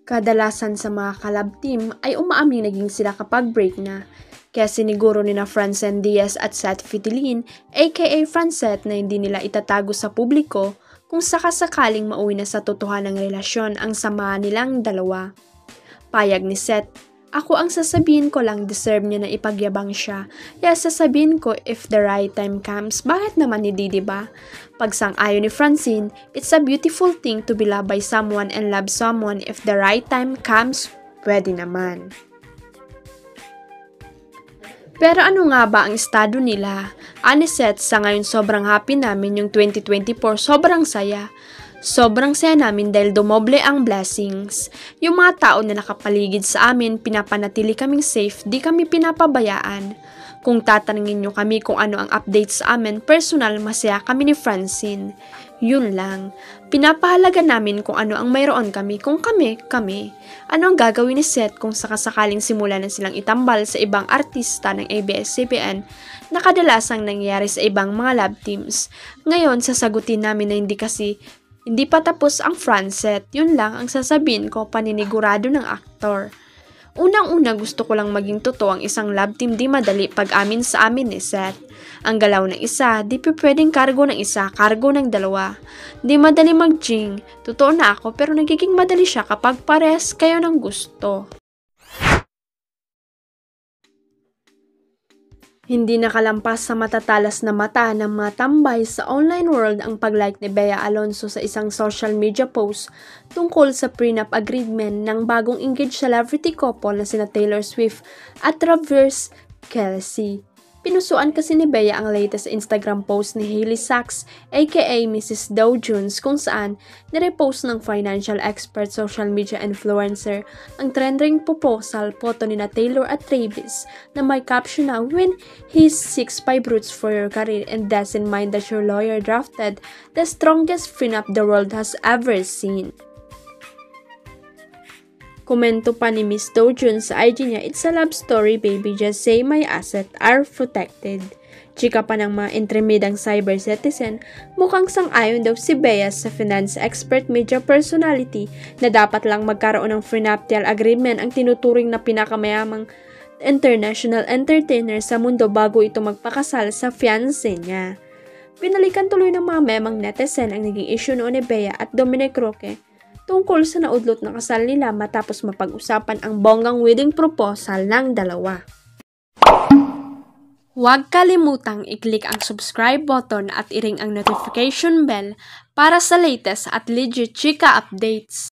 Kadalasan sa mga collab team ay umaaming naging sila kapag break na. Kaya siniguro ni na Francen Diaz at Seth Fitilin aka Francet na hindi nila itatago sa publiko kung sakasakaling mauwi na sa totohanang relasyon ang samahan nilang dalawa. Payag ni Seth, "Ako ang sasabihin ko lang deserve niya na ipagyabang siya. Kaya sasabihin ko if the right time comes, bakit naman hindi diba?" Pagsang-ayon ni Francine, "It's a beautiful thing to be loved by someone and love someone if the right time comes, pwede naman." Pero ano nga ba ang estado nila? Ani Seth, "Sa ngayon sobrang happy namin yung 2024, sobrang saya. Sobrang saya namin dahil dumoble ang blessings. Yung mga tao na nakapaligid sa amin, pinapanatili kaming safe, di kami pinapabayaan. Kung tatanungin nyo kami kung ano ang update sa amin, personal, masaya kami ni Francine. Yun lang. Pinapahalaga namin kung ano ang mayroon kami, kung kami. Ano ang gagawin ni Seth kung sakasakaling simula na silang itambal sa ibang artista ng ABS-CBN na kadalasang nangyayari sa ibang mga love teams? Ngayon, sasagutin namin na hindi pa tapos ang Francet. Yun lang ang sasabihin ko, paninigurado ng aktor. Unang-una, gusto ko lang maging totoo ang isang love team, di madali pag-amin sa amin ni Seth. Ang galaw ng isa, di pwedeng kargo ng isa, kargo ng dalawa. Di madali mag-jing. Totoo na ako pero nagiging madali siya kapag pares kayo ng gusto. Hindi nakalampas sa matatalas na mata ng mga tambay sa online world ang pag-like ni Bea Alonzo sa isang social media post tungkol sa prenup agreement ng bagong engaged celebrity couple na sina Taylor Swift at Travis Kelce. Pinusuan kasi ni Bea ang latest Instagram post ni Hailey Sachs aka Mrs. Dow Jones kung saan nirepost ng financial expert social media influencer ang trending proposal photo ni na Taylor at Travis na may caption na "When he's 6'5" roots for your career and doesn't mind that your lawyer drafted the strongest prenup the world has ever seen." Komento pa ni Miss Dow Jones sa IG niya, "It's a love story baby, just say my assets are protected." Chika pa ng mga intremidang cyber citizen, mukhang sang-ayon daw si Bea sa finance expert media personality na dapat lang magkaroon ng prenuptial agreement ang tinuturing na pinakamayamang international entertainer sa mundo bago ito magpakasal sa fiancé niya. Pinalikan tuloy ng mga memang netizen ang naging issue noon ni Bea at Dominic Roque tungkol sa naudlot na kasal nila matapos mapag-usapan ang bonggang wedding proposal ng dalawa. Huwag kalimutang i-click ang subscribe button at i-ring ang notification bell para sa latest at legit chika updates.